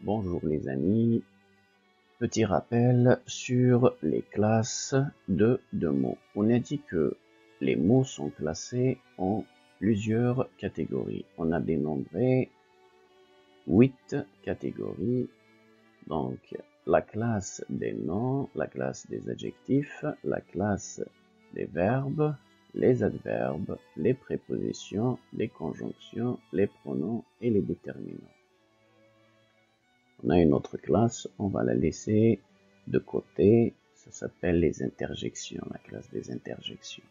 Bonjour les amis, petit rappel sur les classes de mots. On a dit que les mots sont classés en plusieurs catégories. On a dénombré 8 catégories. Donc la classe des noms, la classe des adjectifs, la classe des verbes, les adverbes, les prépositions, les conjonctions, les pronoms et les déterminants. On a une autre classe, on va la laisser de côté, ça s'appelle les interjections, la classe des interjections.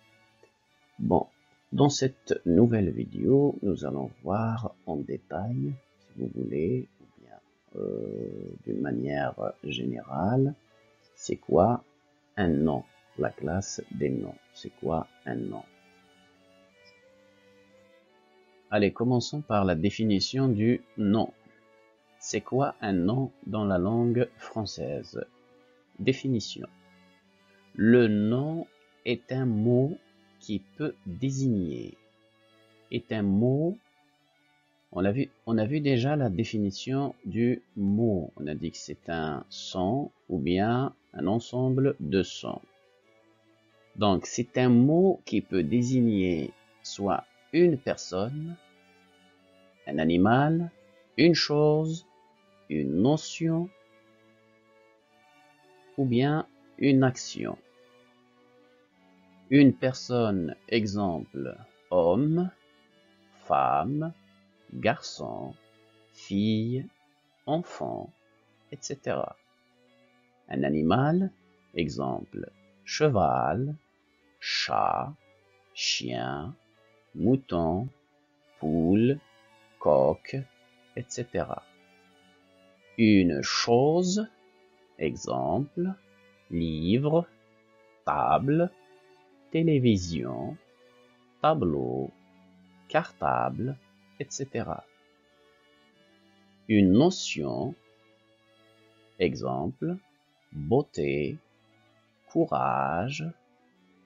Bon, dans cette nouvelle vidéo, nous allons voir en détail, si vous voulez, ou bien d'une manière générale, c'est quoi un nom, la classe des noms, c'est quoi un nom. Allez, commençons par la définition du nom. C'est quoi un nom dans la langue française? Définition. Le nom est un mot qui peut désigner. Est un mot. On a vu déjà la définition du mot. On a dit que c'est un son ou bien un ensemble de sons. Donc c'est un mot qui peut désigner soit une personne, un animal, une chose, une notion ou bien une action. Une personne, exemple, homme, femme, garçon, fille, enfant, etc. Un animal, exemple, cheval, chat, chien, mouton, poule, coq, etc. Une chose, exemple, livre, table, télévision, tableau, cartable, etc. Une notion, exemple, beauté, courage,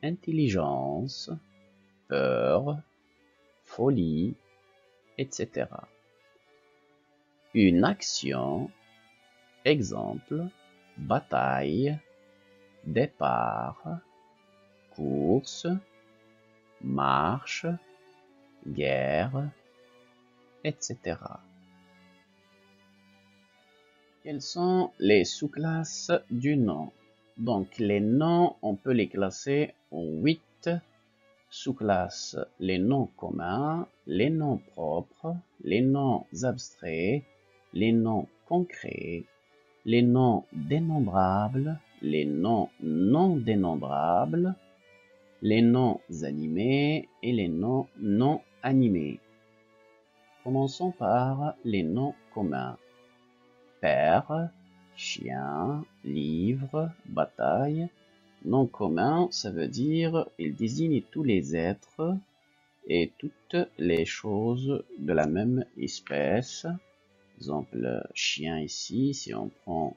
intelligence, peur, folie, etc. Une action, exemple, bataille, départ, course, marche, guerre, etc. Quelles sont les sous-classes du nom? Donc les noms, on peut les classer en 8 sous-classes. Les noms communs, les noms propres, les noms abstraits, les noms concrets, les noms dénombrables, les noms non dénombrables, les noms animés et les noms non animés. Commençons par les noms communs. Père, chien, livre, bataille. Nom commun, ça veut dire il désigne tous les êtres et toutes les choses de la même espèce. Exemple, chien ici, si on prend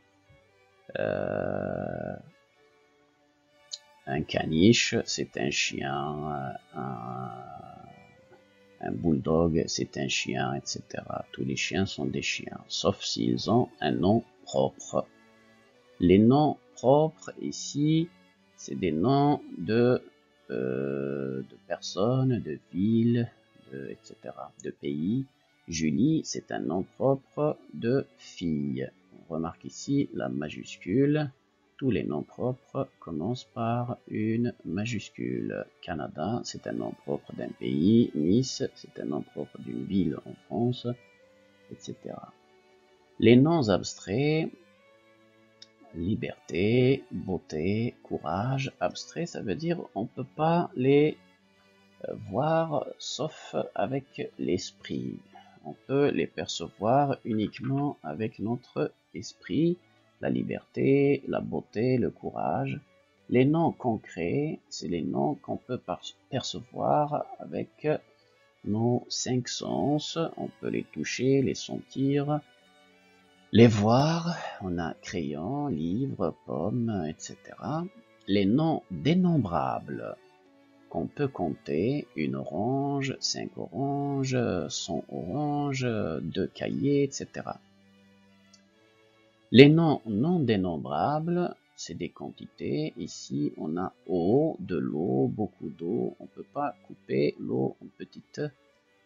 un caniche, c'est un chien, un bulldog, c'est un chien, etc. Tous les chiens sont des chiens, sauf s'ils ont un nom propre. Les noms propres ici, c'est des noms de personnes, de villes, etc., de pays. Julie, c'est un nom propre de fille. On remarque ici la majuscule. Tous les noms propres commencent par une majuscule. Canada, c'est un nom propre d'un pays. Nice, c'est un nom propre d'une ville en France, etc. Les noms abstraits, liberté, beauté, courage, abstrait, ça veut dire on ne peut pas les voir sauf avec l'esprit. On peut les percevoir uniquement avec notre esprit, la liberté, la beauté, le courage. Les noms concrets, c'est les noms qu'on peut percevoir avec nos 5 sens. On peut les toucher, les sentir, les voir. On a crayon, livre, pomme, etc. Les noms dénombrables qu'on peut compter, une orange, 5 oranges, 100 oranges, 2 cahiers, etc. Les noms non dénombrables, c'est des quantités. Ici, on a eau, de l'eau, beaucoup d'eau. On ne peut pas couper l'eau en petites.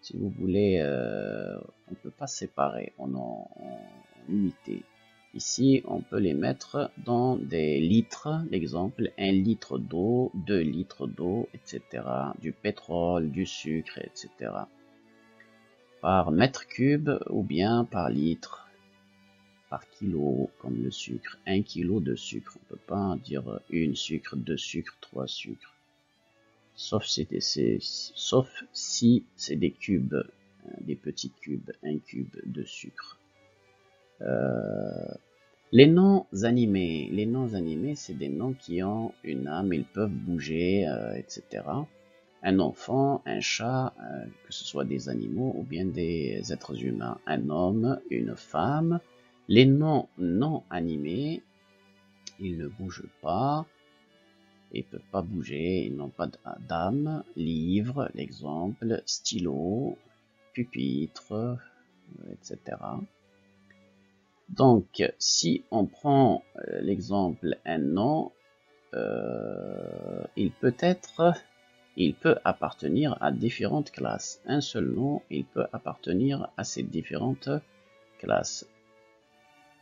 Si vous voulez, on ne peut pas séparer en unités. Ici, on peut les mettre dans des litres. L'exemple, 1 litre d'eau, 2 litres d'eau, etc. Du pétrole, du sucre, etc. Par mètre cube ou bien par litre, par kilo, comme le sucre. 1 kilo de sucre. On ne peut pas dire 1 sucre, 2 sucres, 3 sucres. Sauf si c'est des cubes, des petits cubes, 1 cube de sucre. Les noms animés. Les noms animés, c'est des noms qui ont une âme, ils peuvent bouger, etc. Un enfant, un chat, que ce soit des animaux ou bien des êtres humains. Un homme, une femme. Les noms non animés, ils ne bougent pas. Ils ne peuvent pas bouger, ils n'ont pas d'âme. Livre, l'exemple, stylo, pupitre, etc. Donc, si on prend l'exemple un nom, il peut appartenir à différentes classes. Un seul nom, il peut appartenir à ces différentes classes.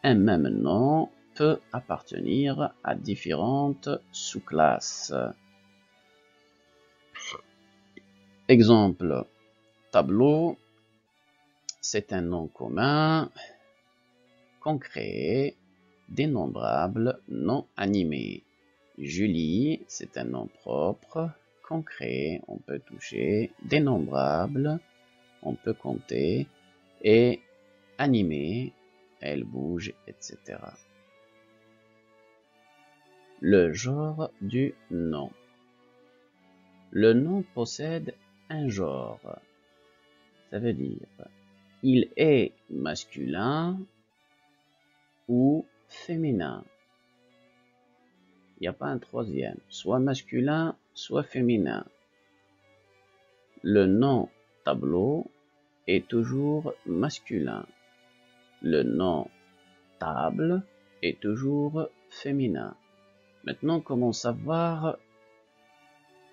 Un même nom peut appartenir à différentes sous-classes. Exemple, tableau, c'est un nom commun qu'on crée, dénombrable, non animé. Julie, c'est un nom propre, concret, on peut toucher, dénombrable, on peut compter, et animé, elle bouge, etc. Le genre du nom. Le nom possède un genre. Ça veut dire, il est masculin ou féminin. Il n'y a pas un troisième, soit masculin, soit féminin. Le nom tableau est toujours masculin. Le nom table est toujours féminin. Maintenant, comment savoir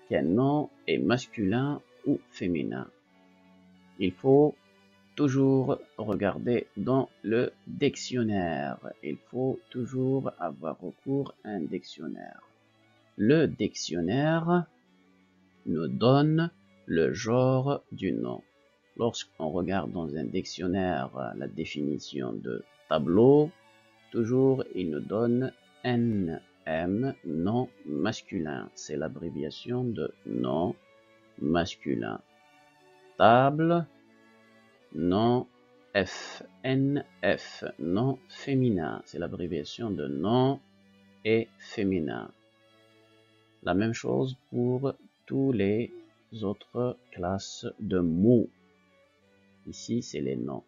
qu'un nom est masculin ou féminin? Il faut toujours regarder dans le dictionnaire. Il faut toujours avoir recours à un dictionnaire. Le dictionnaire nous donne le genre du nom. Lorsqu'on regarde dans un dictionnaire la définition de tableau, toujours il nous donne NM, nom masculin. C'est l'abréviation de nom masculin. Table, nom FNF, nom féminin. C'est l'abréviation de nom et féminin. La même chose pour tous les autres classes de mots. Ici, c'est les noms.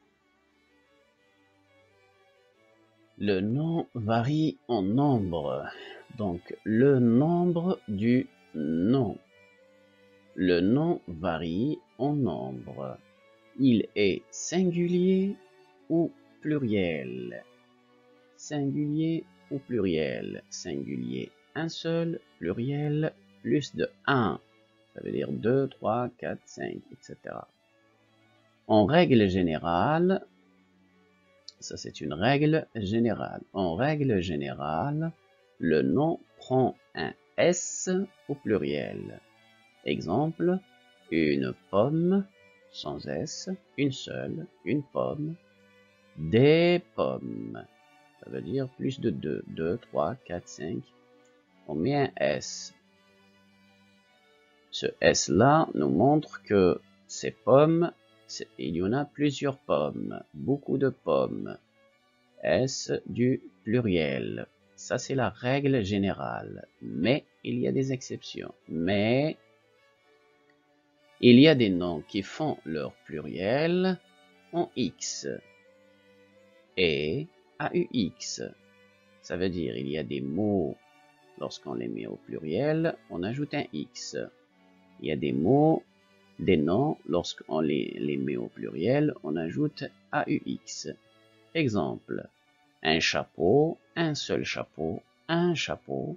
Le nom varie en nombre. Donc, le nombre du nom. Le nom varie en nombre. Il est singulier ou pluriel. Singulier ou pluriel. Singulier, un seul, pluriel, plus de 1. Ça veut dire 2, 3, 4, 5, etc. En règle générale, ça c'est une règle générale. En règle générale, le nom prend un S au pluriel. Exemple, une pomme, sans S, une seule, une pomme, des pommes. Ça veut dire plus de 2, 2, 3, 4, 5. On met un S. Ce S-là nous montre que ces pommes, il y en a plusieurs pommes, beaucoup de pommes. S du pluriel. Ça, c'est la règle générale. Mais il y a des exceptions. Mais il y a des noms qui font leur pluriel en X et AUX. Ça veut dire il y a des mots, lorsqu'on les met au pluriel, on ajoute un X. Il y a des mots, des noms, lorsqu'on les met au pluriel, on ajoute AUX. Exemple, un chapeau, un seul chapeau, un chapeau.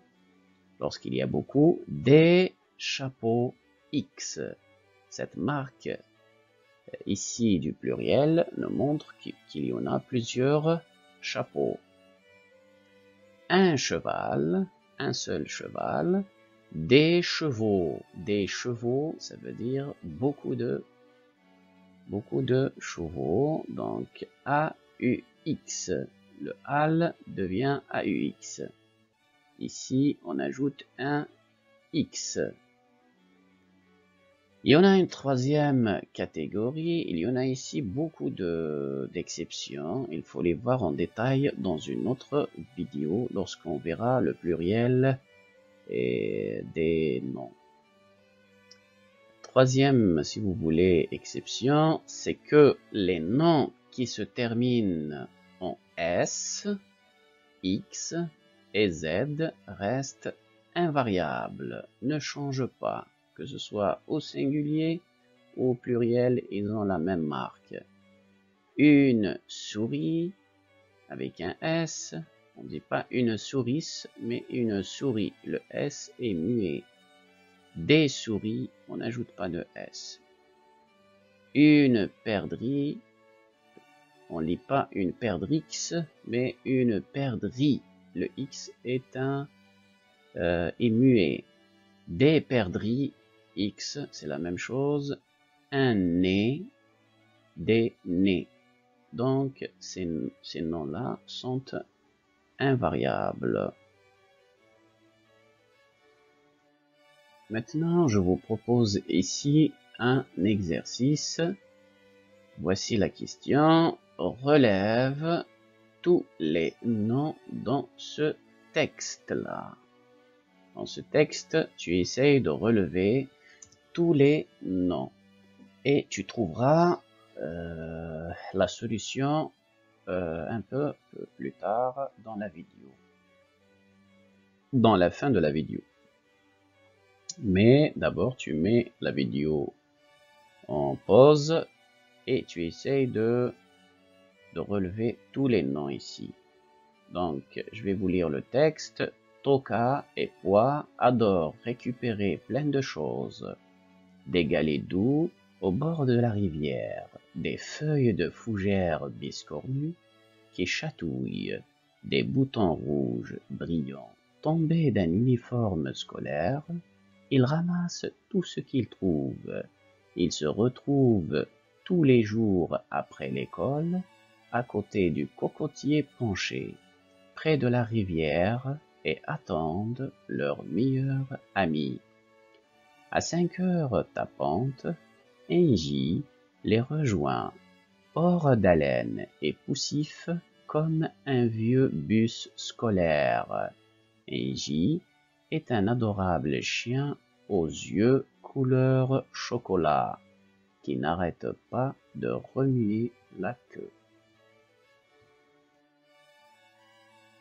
Lorsqu'il y a beaucoup, des chapeaux X. Cette marque ici du pluriel nous montre qu'il y en a plusieurs chapeaux. Un cheval, un seul cheval, des chevaux. Des chevaux, ça veut dire beaucoup de chevaux. Donc AUX. Le AL devient AUX. Ici, on ajoute un X. Il y en a une troisième catégorie, il y en a ici beaucoup d'exceptions, il faut les voir en détail dans une autre vidéo lorsqu'on verra le pluriel et des noms. Troisième, si vous voulez, exception, c'est que les noms qui se terminent en S, X et Z restent invariables, ne changent pas. Que ce soit au singulier ou au pluriel, ils ont la même marque. Une souris, avec un S, on ne dit pas une souris, mais une souris. Le S est muet. Des souris, on n'ajoute pas de S. Une perdrix, on ne lit pas une perdrix, mais une perdrix. Le X est muet. Des perdrix, X, c'est la même chose. Un nez, des nez. Donc, ces noms-là sont invariables. Maintenant, je vous propose ici un exercice. Voici la question. Relève tous les noms dans ce texte-là. Dans ce texte, tu essayes de relever tous les noms et tu trouveras la solution un peu plus tard dans la vidéo, dans la fin de la vidéo. Mais d'abord, tu mets la vidéo en pause et tu essayes de relever tous les noms ici. Donc, je vais vous lire le texte. Toka et Pois adorent récupérer plein de choses. Des galets doux au bord de la rivière, des feuilles de fougère biscornues qui chatouillent, des boutons rouges brillants tombés d'un uniforme scolaire. Ils ramassent tout ce qu'ils trouvent. Ils se retrouvent tous les jours après l'école, à côté du cocotier penché, près de la rivière, et attendent leur meilleur ami. À 5 heures tapantes, Engie les rejoint, hors d'haleine et poussif comme un vieux bus scolaire. Engie est un adorable chien aux yeux couleur chocolat, qui n'arrête pas de remuer la queue.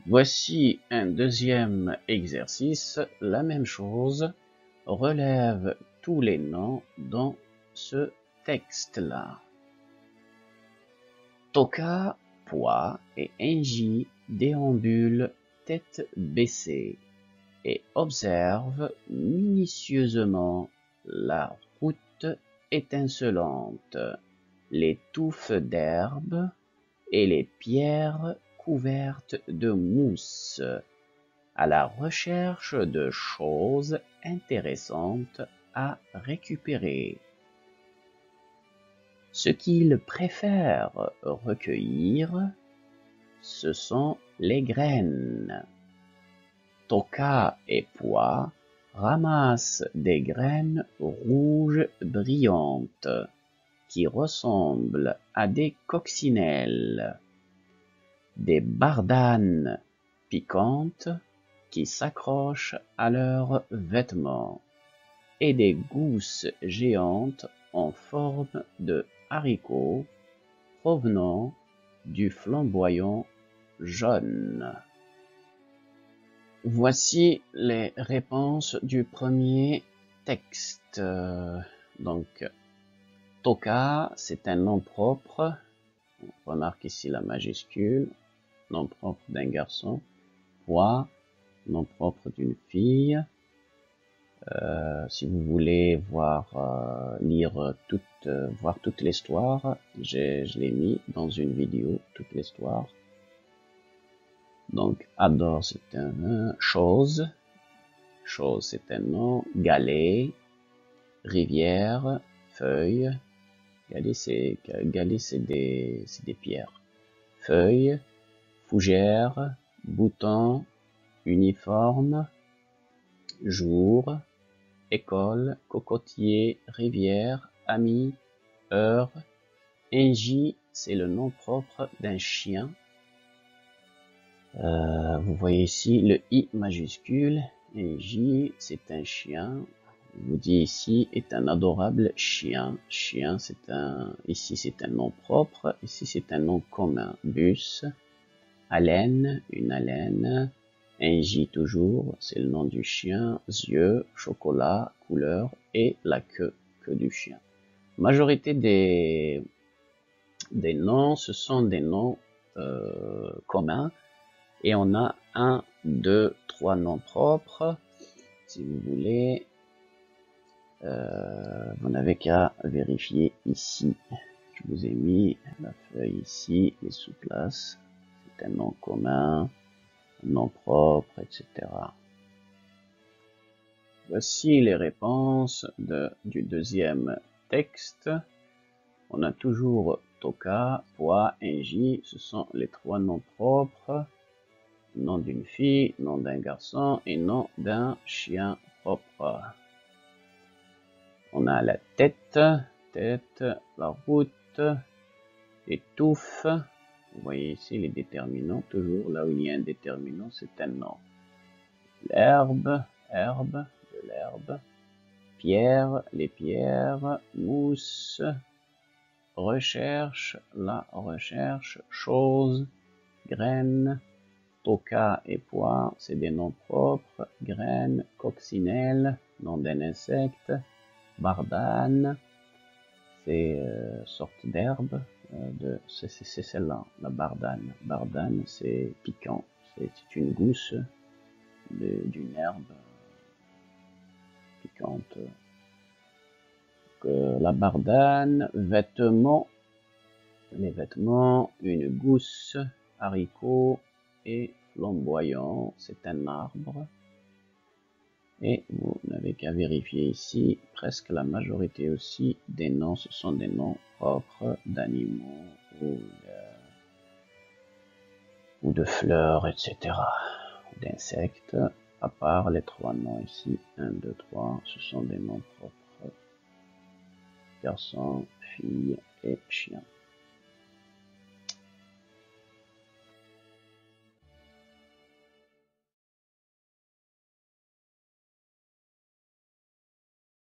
Voici un deuxième exercice, la même chose. Relève tous les noms dans ce texte-là. Toka, Pois et Engie déambulent tête baissée et observent minutieusement la route étincelante, les touffes d'herbe et les pierres couvertes de mousse, à la recherche de choses intéressantes à récupérer. Ce qu'ils préfèrent recueillir, ce sont les graines. Toka et Pois ramassent des graines rouges brillantes qui ressemblent à des coccinelles, des bardanes piquantes qui s'accrochent à leurs vêtements et des gousses géantes en forme de haricots provenant du flamboyant jaune. Voici les réponses du premier texte. Donc, Toka, c'est un nom propre. On remarque ici la majuscule. nom propre d'un garçon. Poids, nom propre d'une fille. Si vous voulez voir, voir toute l'histoire, je l'ai mis dans une vidéo, toute l'histoire. Donc, adore, c'est un chose. Chose, c'est un nom. Galet, rivière, feuille. Galet, c'est des pierres. Feuille, fougère, bouton, uniforme, jour, école, cocotier, rivière, ami, heure. NJ, c'est le nom propre d'un chien. Vous voyez ici le I majuscule. NJ, c'est un chien. Je vous dis ici est un adorable chien. Chien, ici c'est un nom propre. Ici c'est un nom commun. Bus, haleine, une haleine. NJ toujours, c'est le nom du chien. Yeux, chocolat, couleur et la queue du chien. Majorité des noms, ce sont des noms communs. Et on a 1, 2, 3 noms propres. Si vous voulez, vous n'avez qu'à vérifier ici. Je vous ai mis la feuille ici, les sous-classes. C'est un nom commun, un nom propre, etc. Voici les réponses du deuxième texte. On a toujours Toka, Poids, NJ. Ce sont les 3 noms propres. Nom d'une fille, nom d'un garçon et nom d'un chien propre. On a la tête, la route, étouffe. Vous voyez ici les déterminants, toujours là où il y a un déterminant, c'est un nom. L'herbe, herbe, de l'herbe. Pierre, les pierres. Mousse, recherche, la recherche. Chose, graine. Toka et pois, c'est des noms propres. Graines, coccinelle, nom d'un insecte. Bardane, c'est sorte d'herbe. C'est celle-là, la bardane. Bardane, c'est piquant. C'est une gousse d'une herbe piquante. La bardane, vêtements. Les vêtements, une gousse, haricot et flamboyant, c'est un arbre. Et vous n'avez qu'à vérifier ici, presque la majorité aussi des noms, ce sont des noms propres d'animaux ou de fleurs, etc. D'insectes, à part les 3 noms ici, 1, 2, 3, ce sont des noms propres, garçon, fille et chien.